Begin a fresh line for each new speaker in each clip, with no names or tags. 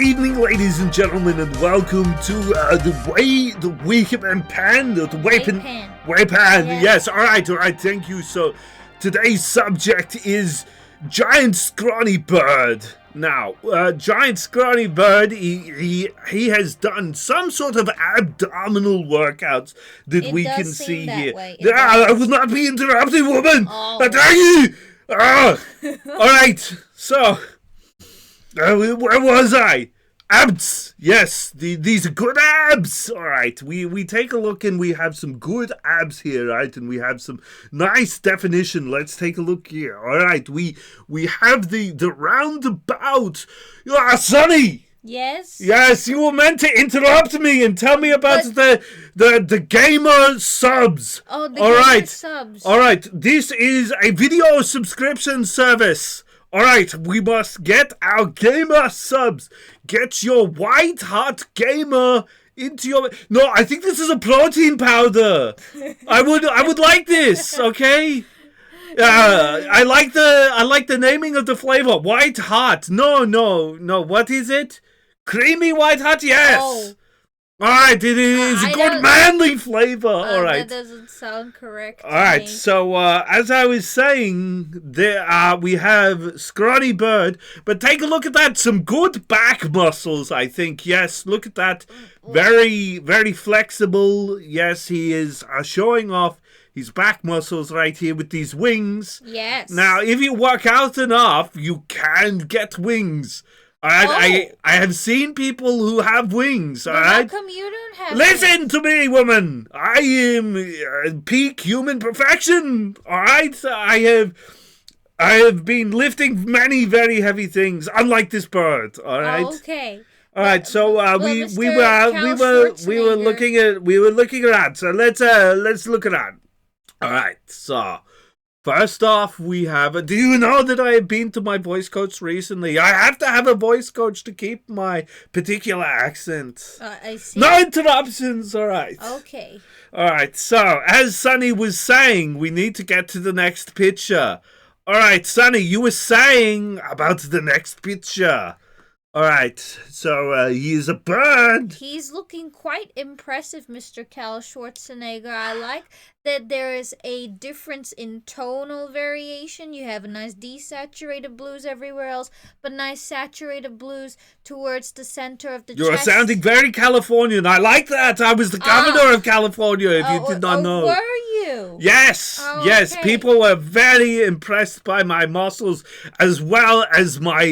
evening, ladies and gentlemen, and welcome to the Waypan. Yes, all right, thank you. So, today's subject is giant scrawny bird. Now, giant scrawny bird, he has done some sort of abdominal workouts that we can see here. I will not be interrupted, woman. I tell you. All right, so. Where was I? Abs! Yes, these are good abs! Alright, we take a look and we have some good abs here, right? And we have some nice definition. Let's take a look here. Alright, we have the roundabout. Sonny!
Yes?
Yes, you were meant to interrupt me and tell me about the gamer subs.
Oh, the gamer subs.
Alright, this is a video subscription service. Alright, we must get our gamer subs. Get your white hot gamer into your... No, I think this is a protein powder. I would like this, okay? I like the naming of the flavor. White hot. No. What is it? Creamy white hot? Yes. Oh. Alright, it is a good manly flavor. Alright.
That doesn't sound correct.
Alright, so as I was saying, there we have scrawny bird, but take a look at that. Some good back muscles, I think. Yes, look at that. Very, very flexible. Yes, he is showing off his back muscles right here with these wings.
Yes.
Now, if you work out enough, you can get wings. I have seen people who have wings, alright?
How come you don't have
Listen to me, woman! I am peak human perfection, alright? I have been lifting many very heavy things, unlike this bird, alright?
Okay.
Alright, so we were looking around, so let's look around. Alright, so first off, we have... Do you know that I have been to my voice coach recently? I have to have a voice coach to keep my particular accent.
I see.
No interruptions, all right.
Okay.
All right, so, as Sonny was saying, we need to get to the next picture. All right, Sonny, you were saying about the next picture. All right, so he is a bird.
He's looking quite impressive, Mr. Cal Schwarzenegger. I like that there is a difference in tonal variation. You have a nice desaturated blues everywhere else, but nice saturated blues towards the center of the chest.
You're sounding very Californian. I like that. I was the governor of California, if you did not know.
Were you?
Yes, yes.
Okay.
People were very impressed by my muscles as well as my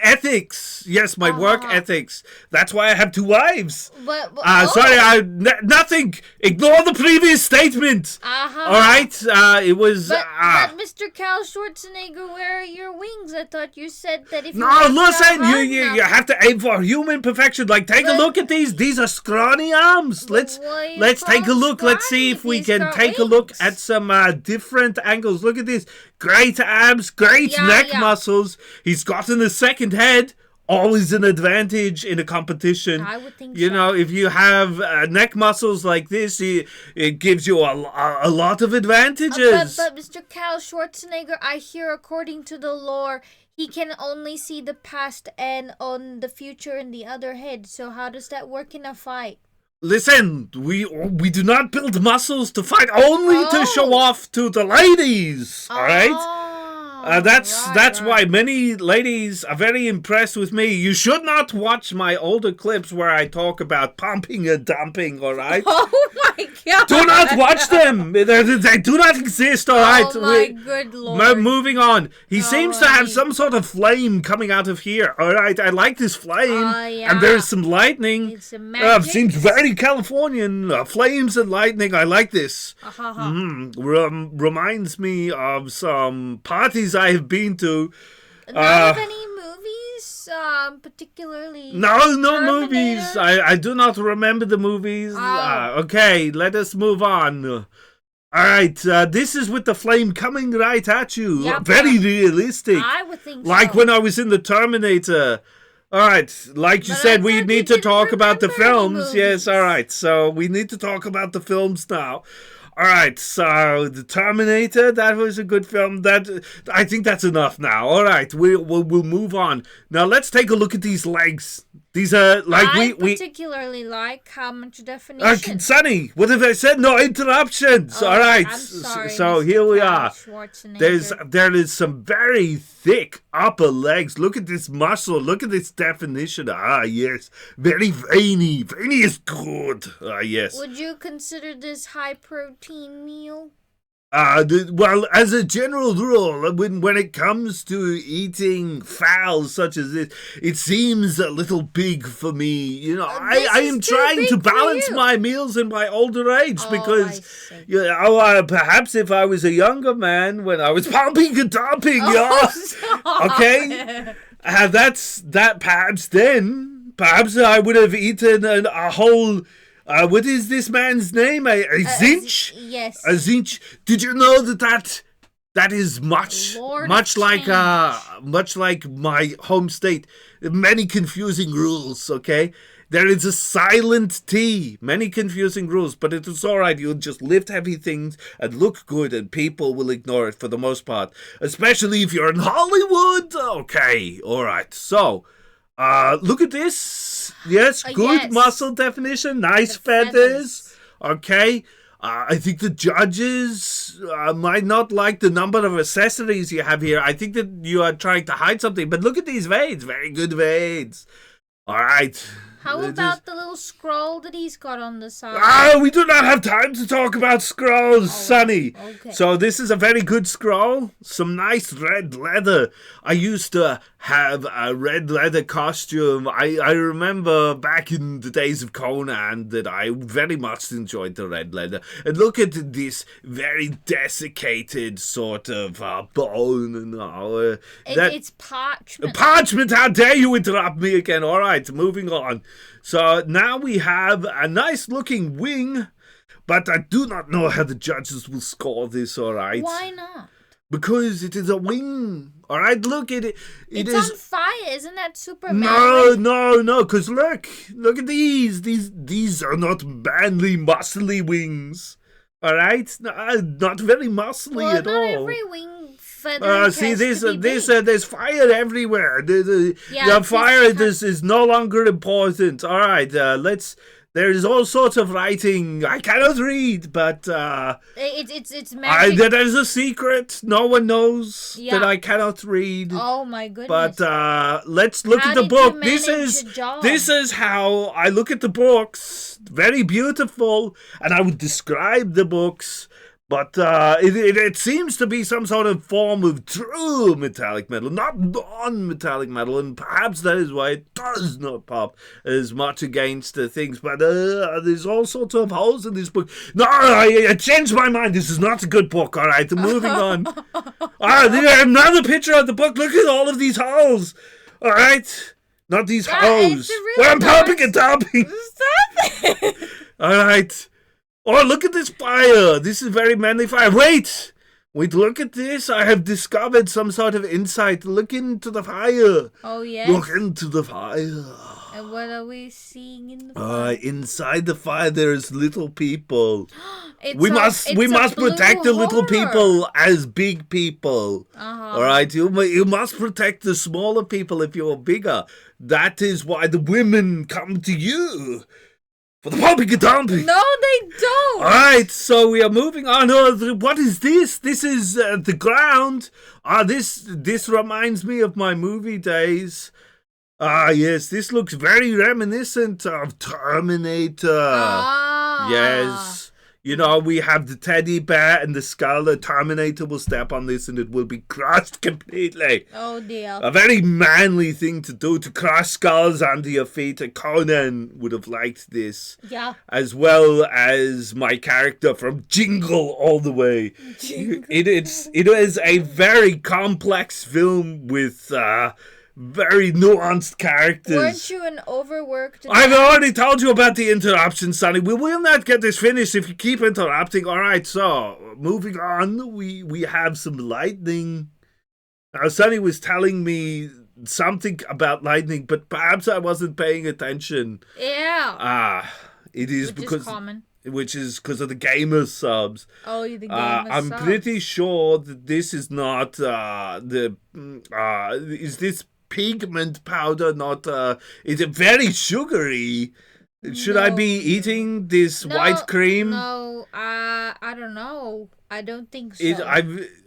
ethics. Yes, my work ethics. That's why I have 2 wives. Sorry, nothing. Ignore the previous statement. All right, it was.
But Mr. Cal Schwarzenegger, where are your wings? I thought you said that if you.
No, listen. You have to aim for human perfection. Like, take a look at these. These are scrawny arms. Let's take a look. Let's see if we can take a look at some different angles. Look at this. Great abs, great neck muscles. He's gotten a second head. Always an advantage in a competition.
I would think
you know, if you have neck muscles like this, it gives you a lot of advantages.
But Mr. Cal Schwarzenegger, I hear according to the lore, he can only see the past and on the future in the other head. So how does that work in a fight?
Listen, we do not build muscles to fight, only to show off to the ladies. All right. That's why many ladies are very impressed with me. You should not watch my older clips where I talk about pumping and dumping, all right?
Oh, my God.
Do not watch them. They do not exist, all right?
Oh, my good Lord.
Moving on. He seems to have some sort of flame coming out of here, all right? I like this flame. And there's some lightning.
It's a magic.
Seems very Californian. Flames and lightning. I like this. Reminds me of some parties I have been to.
Not of any movies, particularly.
No movies. I do not remember the movies. Okay, let us move on. All right, this is with the flame coming right at you.
Yep.
Very realistic.
I would think
like
so.
when I was in the Terminator. All right, like you said, we need to talk about the films. Yes, all right. So we need to talk about the films now. All right, so the Terminator, that was a good film. I think that's enough now. All right, we'll move on. Now let's take a look at these legs. These are like
I
we
particularly like how much definition.
Sonny, what have I said? No interruptions.
Oh,
All right.
I'm sorry,
So
Mr.
here we
Cal
are.
Schwarzenegger.
There is some very thick upper legs. Look at this muscle. Look at this definition. Ah, yes. Very veiny. Veiny is good. Ah, yes.
Would you consider this high protein meal?
Well, as a general rule, when it comes to eating fowl such as this, it seems a little big for me. You know, I am trying to balance my meals in my older age because, you know, perhaps if I was a younger man when I was pumping and dumping, okay, perhaps I would have eaten a whole. What is this man's name? A zinch?
Yes.
A zinch. Did you know that is much like my home state? Many confusing rules. Okay, there is a silent T. Many confusing rules, but it is all right. You'll just lift heavy things and look good, and people will ignore it for the most part. Especially if you're in Hollywood. Okay, all right. So. Look at this. Yes, good muscle definition. Nice feathers. Okay. I think the judges might not like the number of accessories you have here. I think that you are trying to hide something. But look at these veins. Very good veins. All right.
How about the little scroll that he's got on the side?
We do not have time to talk about scrolls, Sonny.
Okay.
So this is a very good scroll. Some nice red leather. I used to have a red leather costume. I remember back in the days of Conan that I very much enjoyed the red leather. And look at this very desiccated sort of bone.
It's parchment.
Parchment, how dare you interrupt me again. All right, moving on. So now we have a nice looking wing, but I do not know how the judges will score this, all right?
Why not?
Because it is a wing. All right, look at it.
It's on fire. Isn't that super
manly? No, because look at these. These are not manly, muscly wings. All right, not very muscly at all.
Not every wing feather.
See this. There's fire everywhere. The fire is no longer important. All right, let's. There is all sorts of writing I cannot read, but
it's magic.
That is a secret. No one knows that I cannot read.
Oh my goodness!
But let's look at the book. This is how I look at the books. Very beautiful, and I would describe the books. But it seems to be some sort of form of true metallic metal, not non-metallic metal, and perhaps that is why it does not pop as much against things. But there's all sorts of holes in this book. No, I changed my mind. This is not a good book. All right, moving on. There's another picture of the book. Look at all of these holes. All right, not these holes. Well, I'm popping and dumping.
Stop it.
All right. Oh, look at this fire. This is very manly fire. Wait, look at this. I have discovered some sort of insight. Look into the fire.
Oh, yes.
Look into the fire.
And what are we seeing in the fire?
Inside the fire, there's little people. We must protect the little people as big people. All right, you must protect the smaller people if you're bigger. That is why the women come to you. For the pumping and dumping.
No, they don't.
All right, so we are moving on. What is this? This is the ground. This reminds me of my movie days. Yes, this looks very reminiscent of Terminator. Yes. You know, we have the teddy bear and the skull. The Terminator will step on this and it will be crushed completely.
Oh, dear.
A very manly thing to do, to crush skulls under your feet. Conan would have liked this.
Yeah.
As well as my character from Jingle All the Way. It is a very complex film with very nuanced characters.
Weren't you an overworked?
I've already told you about the interruption, Sonny. We will not get this finished if you keep interrupting. All right, so moving on, we have some lightning. Now, Sonny was telling me something about lightning, but perhaps I wasn't paying attention.
Yeah.
It is
Which
because
is common.
Which is because of the gamer subs.
Oh, the gamer
I'm
subs.
pretty sure that this is not is this pigment powder, not is it very sugary? Should I be eating this white cream?
No, I don't know. I don't think so.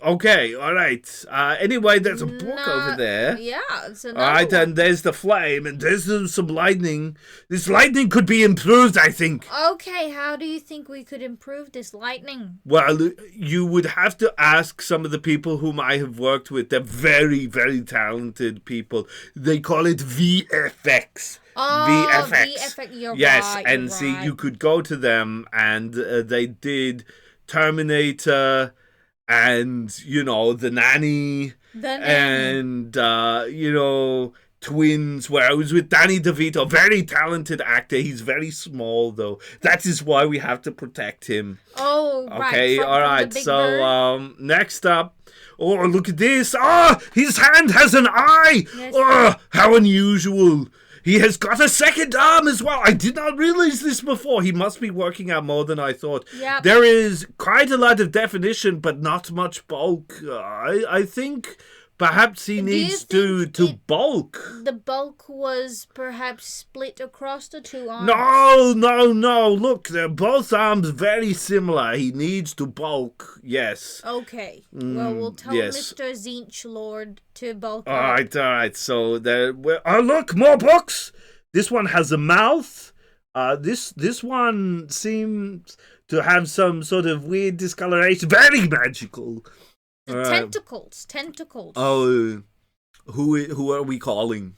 Okay, all right. Anyway, there's a book over there.
Yeah, it's another
All right,
one.
and there's the flame, and there's some lightning. This lightning could be improved, I think.
Okay, how do you think we could improve this lightning?
Well, you would have to ask some of the people whom I have worked with. They're very, very talented people. They call it VFX.
Oh,
VFX.
You're
yes,
right.
and
You're
see,
right.
you could go to them, and they did Terminator, and the nanny, and Twins, where I was with Danny DeVito, very talented actor. He's very small though. That is why we have to protect him.
Oh, right.
Okay, all right.
From the big
So
bird?
next up. Oh, look at this. Oh, his hand has an eye.
Yes.
Oh, how unusual. He has got a second arm as well. I did not realize this before. He must be working out more than I thought.
Yep.
There is quite a lot of definition, but not much bulk. I think perhaps he needs to bulk.
The bulk was perhaps split across the two arms.
No. Look, they're both arms very similar. He needs to bulk. Yes.
Okay. Well, we'll tell
yes.
Mr. Zinch Lord to bulk
All
up.
right. So there. Oh, look, more books. This one has a mouth. This one seems to have some sort of weird discoloration. Very magical.
Tentacles.
Oh, who are we calling?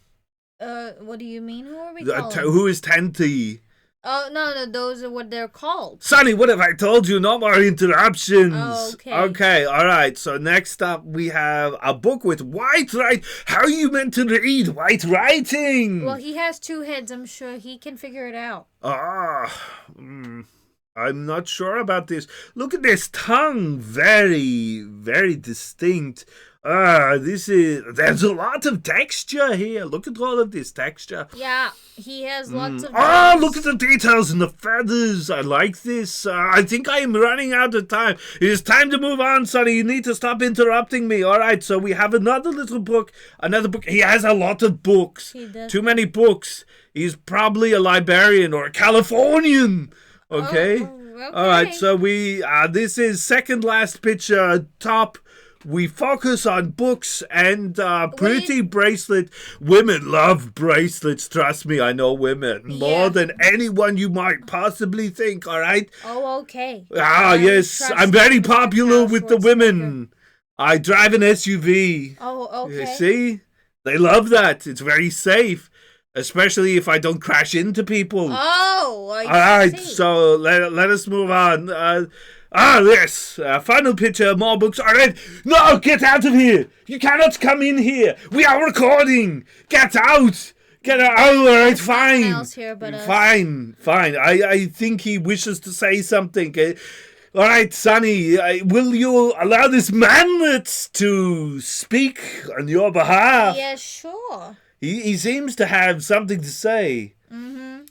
What do you mean? Who are we calling?
Who is Tenty?
Oh, no, those are what they're called.
Sonny, what have I told you? No more interruptions.
Oh, okay.
Okay, all right. So next up, we have a book with white writing. How are you meant to read white writing?
Well, he has two heads. I'm sure he can figure it out.
I'm not sure about this. Look at this tongue. Very, very distinct. There's a lot of texture here. Look at all of this texture.
Yeah, he has lots of...
Look at the details and the feathers. I like this. I think I am running out of time. It is time to move on, Sonny. You need to stop interrupting me. All right, so we have another little book. Another book. He has a lot of books.
He does.
Too many books. He's probably a librarian or a Californian. Okay?
Okay.
All right, so this is second last picture, top. We focus on books and pretty bracelet. Women love bracelets, trust me, I know women. More than anyone you might possibly think, all right?
Oh, okay.
Yes, I'm very popular with the women. I drive an SUV.
Oh, okay.
You see? They love that. It's very safe. Especially if I don't crash into people.
Oh, I see.
All right, so let us move on. Yes. Final picture, more books. All right. No, get out of here. You cannot come in here. We are recording. Get out. Get out. All right, fine. Fine. I think he wishes to say something. All right, Sonny, will you allow this manlet to speak on your behalf?
Yes, sure.
He seems to have something to say.
Mm-hmm.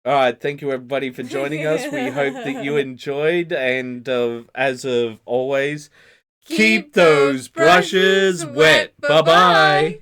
All right, thank you everybody for joining us. We hope that you enjoyed, and as of always, keep those brushes wet. Bye-bye.